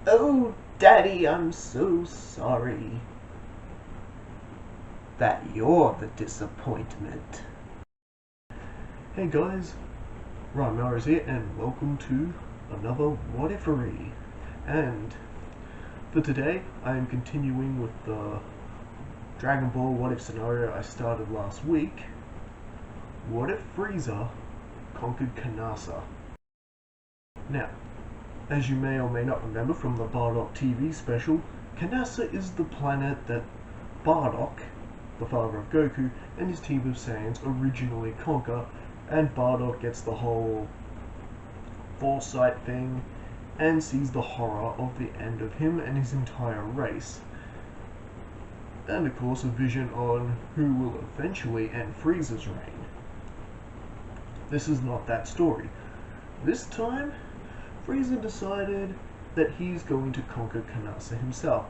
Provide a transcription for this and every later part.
Oh, Daddy, I'm so sorry that you're the disappointment. Hey guys, Ryan Mars here, and welcome to another What Ifery. And for today, I am continuing with the Dragon Ball What If scenario I started last week. What if Frieza conquered Kanasa? Now, as you may or may not remember from the Bardock TV special, Kanasa is the planet that Bardock, the father of Goku, and his team of Saiyans originally conquer, and Bardock gets the whole foresight thing and sees the horror of the end of him and his entire race. And of course a vision on who will eventually end Frieza's reign. This is not that story. This time, Frieza decided that he's going to conquer Kanasa himself,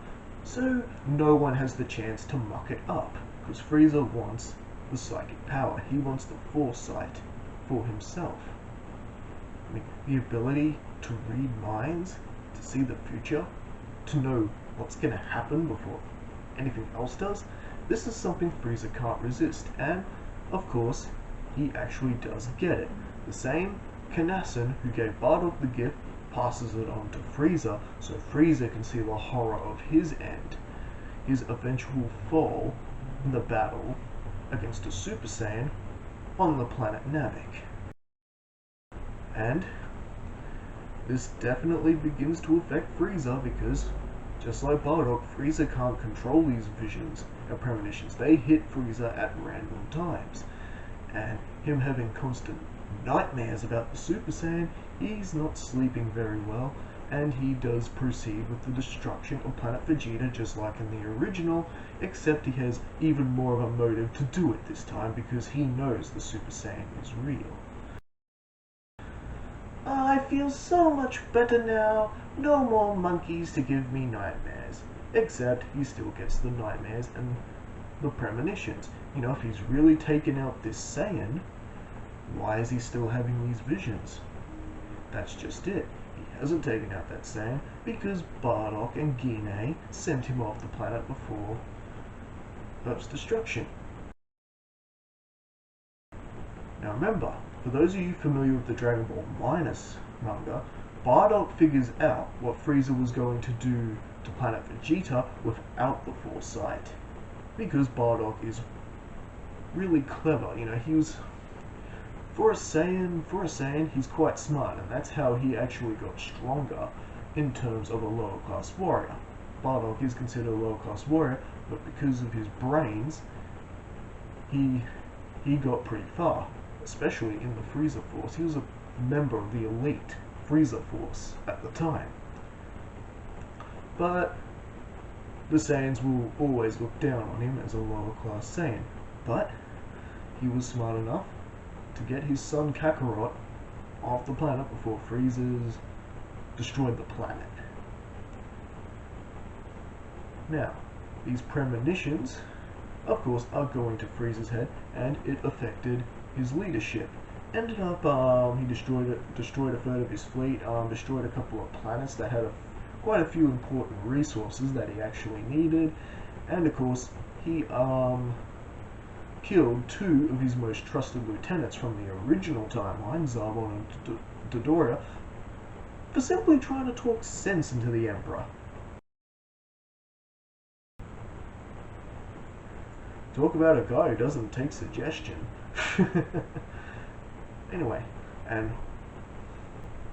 so no one has the chance to muck it up, because Frieza wants the psychic power. He wants the foresight for himself. I mean, the ability to read minds, to see the future, to know what's going to happen before anything else does. This is something Frieza can't resist, and of course, he actually does get it. The same Kanasan, who gave Bardock the gift, passes it on to Frieza, so Frieza can see the horror of his end, his eventual fall in the battle against a Super Saiyan on the planet Namek. And this definitely begins to affect Frieza because, just like Bardock, Frieza can't control these visions and premonitions. They hit Frieza at random times. And him having constant nightmares about the Super Saiyan, he's not sleeping very well, and he does proceed with the destruction of Planet Vegeta just like in the original, except he has even more of a motive to do it this time because he knows the Super Saiyan is real. I feel so much better now, no more monkeys to give me nightmares. Except he still gets the nightmares and the premonitions. You know, if he's really taken out this Saiyan, why is he still having these visions? That's just it. He hasn't taken out that Saiyan because Bardock and Gine sent him off the planet before Earth's destruction. Now remember, for those of you familiar with the Dragon Ball Minus manga, Bardock figures out what Frieza was going to do to Planet Vegeta without the foresight. Because Bardock is really clever, you know, he was, for a Saiyan, he's quite smart, and that's how he actually got stronger in terms of a lower class warrior. Bardock is considered a lower class warrior, but because of his brains, he got pretty far, especially in the Frieza Force. He was a member of the elite Frieza Force at the time. But the Saiyans will always look down on him as a lower class Saiyan. But he was smart enough to get his son Kakarot off the planet before Frieza's destroyed the planet. Now, these premonitions, of course, are going to Frieza's head, and it affected his leadership. Ended up, he destroyed a third of his fleet, destroyed a couple of planets that had quite a few important resources that he actually needed, and of course, he killed two of his most trusted lieutenants from the original timeline, Zarbon and Dodoria, for simply trying to talk sense into the Emperor. Talk about a guy who doesn't take suggestion. Anyway, and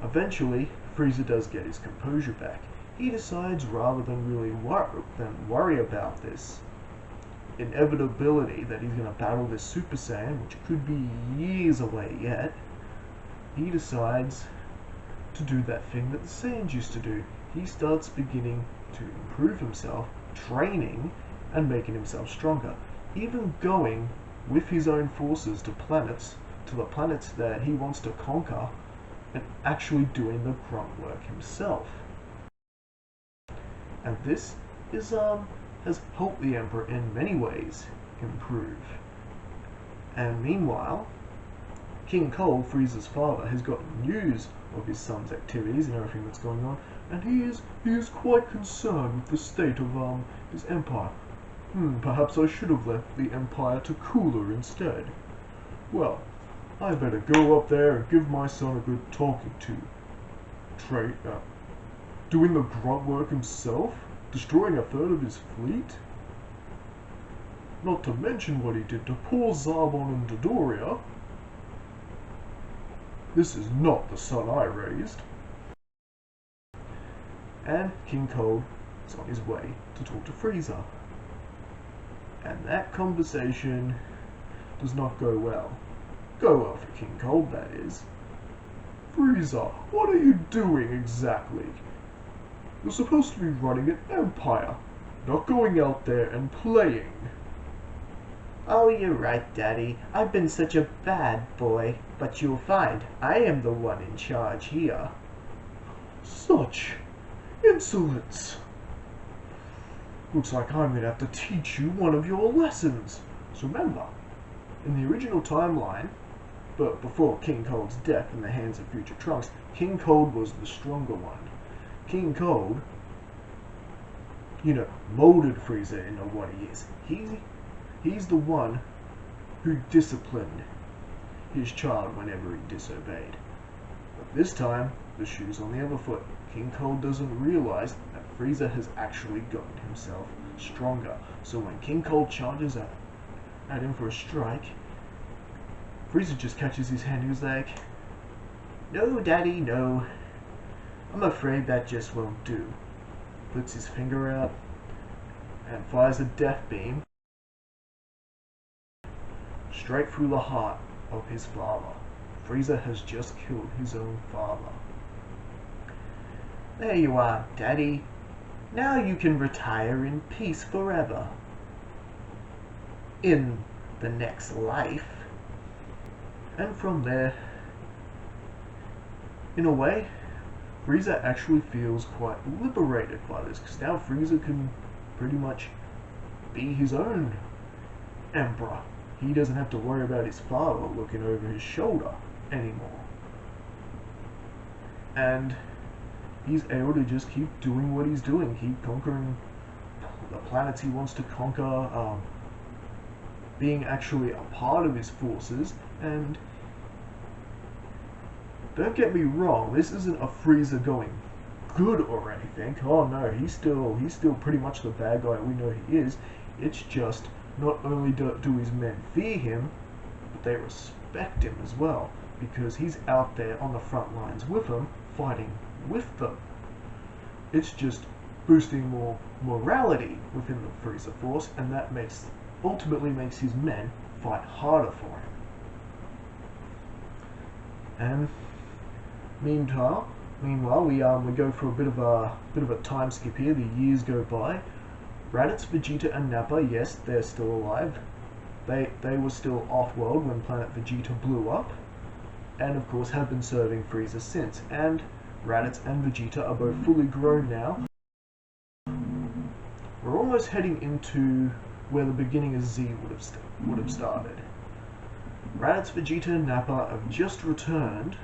eventually, Frieza does get his composure back. He decides, rather than really worry about this inevitability that he's going to battle this Super Saiyan, which could be years away yet, he decides to do that thing that the Saiyans used to do. He starts beginning to improve himself, training, and making himself stronger. Even going with his own forces to the planets that he wants to conquer, and actually doing the grunt work himself. And this is has helped the Emperor in many ways improve. And meanwhile, King Cold, Frieza's father, has got news of his son's activities and everything that's going on, and he is quite concerned with the state of his empire. Perhaps I should have left the empire to Cooler instead. Well, I better go up there and give my son a good talking to. Doing the grunt work himself? Destroying a third of his fleet? Not to mention what he did to poor Zarbon and Dodoria. This is not the son I raised. And King Cold is on his way to talk to Frieza. And that conversation does not go well. Go well for King Cold, that is. Frieza, what are you doing exactly? You're supposed to be running an empire, not going out there and playing. Oh, you're right, Daddy. I've been such a bad boy, but you'll find I am the one in charge here. Such insolence! Looks like I'm gonna have to teach you one of your lessons. So remember, in the original timeline, but before King Cold's death in the hands of future Trunks, King Cold was the stronger one. King Cold, molded Frieza into what he is. He's the one who disciplined his child whenever he disobeyed. But this time, the shoe's on the other foot. King Cold doesn't realize that Frieza has actually gotten himself stronger. So when King Cold charges at him for a strike, Frieza just catches his hand and he's like, No, Daddy, no. I'm afraid that just won't do. Puts his finger out and fires a death beam straight through the heart of his father. Frieza has just killed his own father. There you are, Daddy. Now you can retire in peace forever. In the next life. And from there, in a way, Frieza actually feels quite liberated by this, because now Frieza can pretty much be his own emperor. He doesn't have to worry about his father looking over his shoulder anymore. And he's able to just keep doing what he's doing, keep conquering the planets he wants to conquer, being actually a part of his forces. And don't get me wrong, this isn't a Frieza going good or anything. Oh no, he's still pretty much the bad guy we know he is. It's just not only do his men fear him, but they respect him as well, because he's out there on the front lines with them, fighting with them. It's just boosting more morality within the Frieza force, and that ultimately makes his men fight harder for him. And meanwhile, we go for a bit of a time skip here. The years go by. Raditz, Vegeta, and Nappa, yes, they're still alive. They were still off-world when Planet Vegeta blew up, and of course have been serving Frieza since. And Raditz and Vegeta are both fully grown now. We're almost heading into where the beginning of Z would have started. Raditz, Vegeta, and Nappa have just returned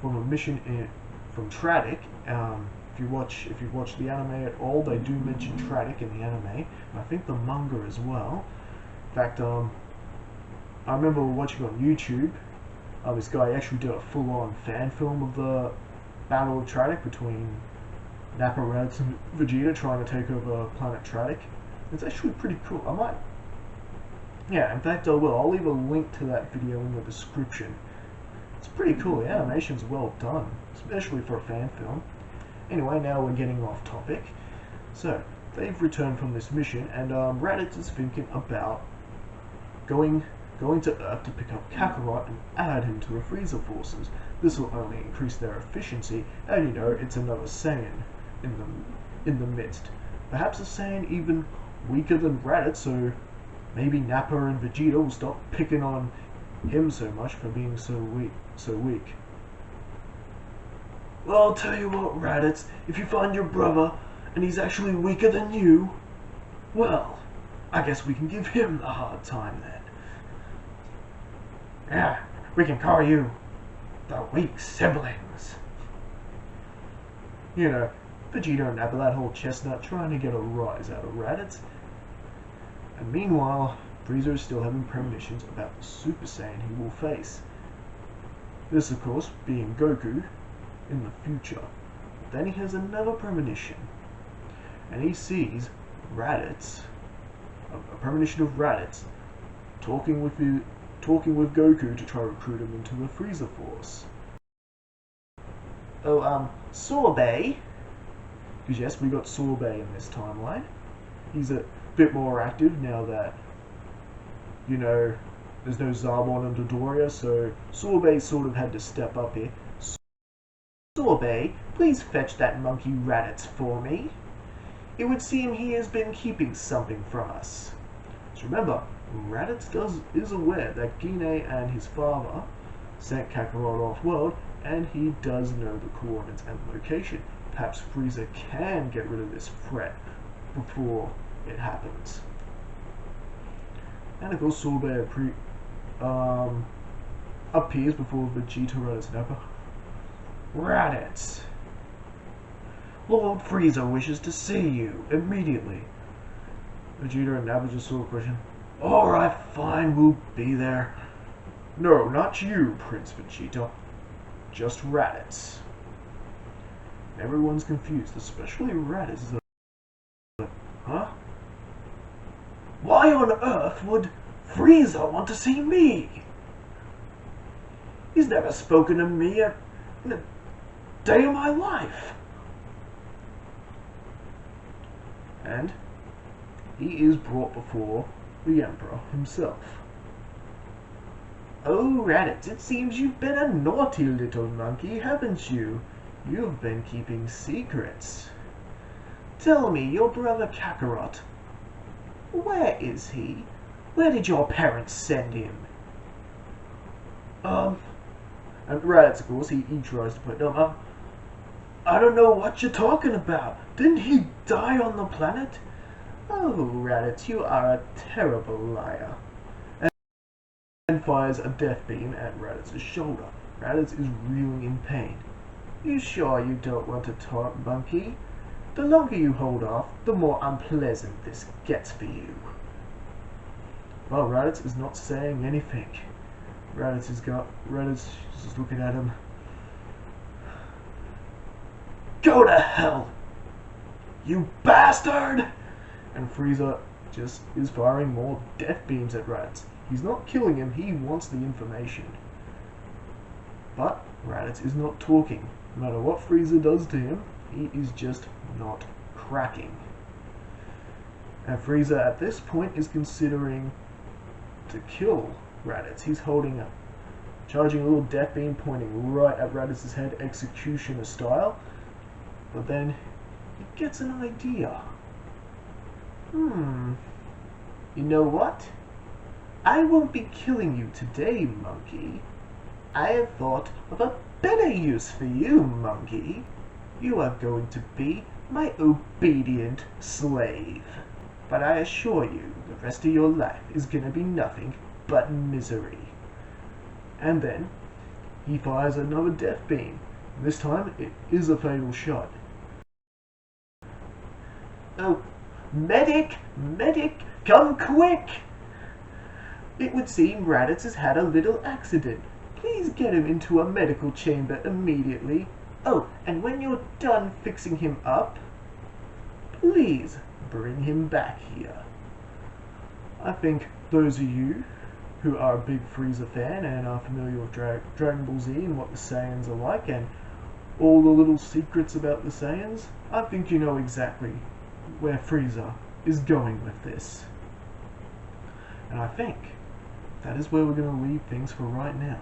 from a mission from Tradic. If you watch the anime at all, they do mention Tradic in the anime, and I think the manga as well. In fact, I remember watching on YouTube, this guy actually did a full-on fan film of the Battle of Tradic between Nappa, Raditz, and Vegeta trying to take over planet Tradic. It's actually pretty cool. In fact, I'll leave a link to that video in the description. It's pretty cool. The animation's well done, especially for a fan film. Anyway, now we're getting off topic. So, they've returned from this mission, and Raditz is thinking about going to Earth to pick up Kakarot and add him to the Frieza forces. This will only increase their efficiency, and it's another Saiyan in the midst. Perhaps a Saiyan even weaker than Raditz, so maybe Nappa and Vegeta will stop picking on him so much for being so weak. Well, I'll tell you what, Raditz, if you find your brother and he's actually weaker than you, well, I guess we can give him a hard time then. Yeah, We can call you the weak siblings. You know, Vegeta and Nappa, that whole chestnut, trying to get a rise out of Raditz. And meanwhile, Frieza is still having premonitions about the Super Saiyan he will face. This, of course, being Goku in the future. Then he has another premonition, and he sees Raditz, a premonition of Raditz, talking with Goku to try to recruit him into the Frieza Force. Oh, Sorbet? Because yes, we got Sorbet in this timeline. He's a bit more active now that, you know, there's no Zarbon and Dodoria, so Sorbet sort of had to step up here. Sorbet, please fetch that monkey Raditz for me. It would seem he has been keeping something from us. So remember, Raditz is aware that Gine and his father sent Kakarot off-world, and he does know the coordinates and location. Perhaps Frieza can get rid of this threat before it happens. And of course, Sorbet appears before Vegeta, Raditz, and Nappa. Raditz, Lord Frieza wishes to see you immediately. Vegeta and Nappa just sort of question, "Alright, fine, we'll be there." "No, not you, Prince Vegeta. Just Raditz." Everyone's confused, especially Raditz. Huh? Why on earth would Frieza want to see me? He's never spoken to me in a day of my life. And he is brought before the Emperor himself. Oh, Raditz, it seems you've been a naughty little monkey, haven't you? You've been keeping secrets. Tell me, your brother Kakarot, where is he? Where did your parents send him? And Raditz, of course, he tries to put down, I don't know what you're talking about. Didn't he die on the planet? Oh, Raditz, you are a terrible liar. And fires a death beam at Raditz's shoulder. Raditz is reeling in pain. You sure you don't want to talk, monkey? The longer you hold off, the more unpleasant this gets for you. Well, Raditz is not saying anything. Raditz is just looking at him. Go to hell, you bastard! And Frieza just is firing more death beams at Raditz. He's not killing him, he wants the information. But Raditz is not talking. No matter what Frieza does to him, he is just not cracking. And Frieza at this point is considering to kill Raditz. He's holding up, charging a little death beam pointing right at Raditz's head, executioner style. But then he gets an idea. You know what? I won't be killing you today, monkey. I have thought of a better use for you, monkey. You are going to be my obedient slave. But I assure you, the rest of your life is gonna be nothing but misery. And then he fires another death beam. This time it is a fatal shot. Oh, medic! Medic! Come quick! It would seem Raditz has had a little accident. Please get him into a medical chamber immediately. Oh, and when you're done fixing him up, please bring him back here. I think those of you who are a big Frieza fan and are familiar with Dragon Ball Z and what the Saiyans are like and all the little secrets about the Saiyans, I think you know exactly where Frieza is going with this. And I think that is where we're going to leave things for right now.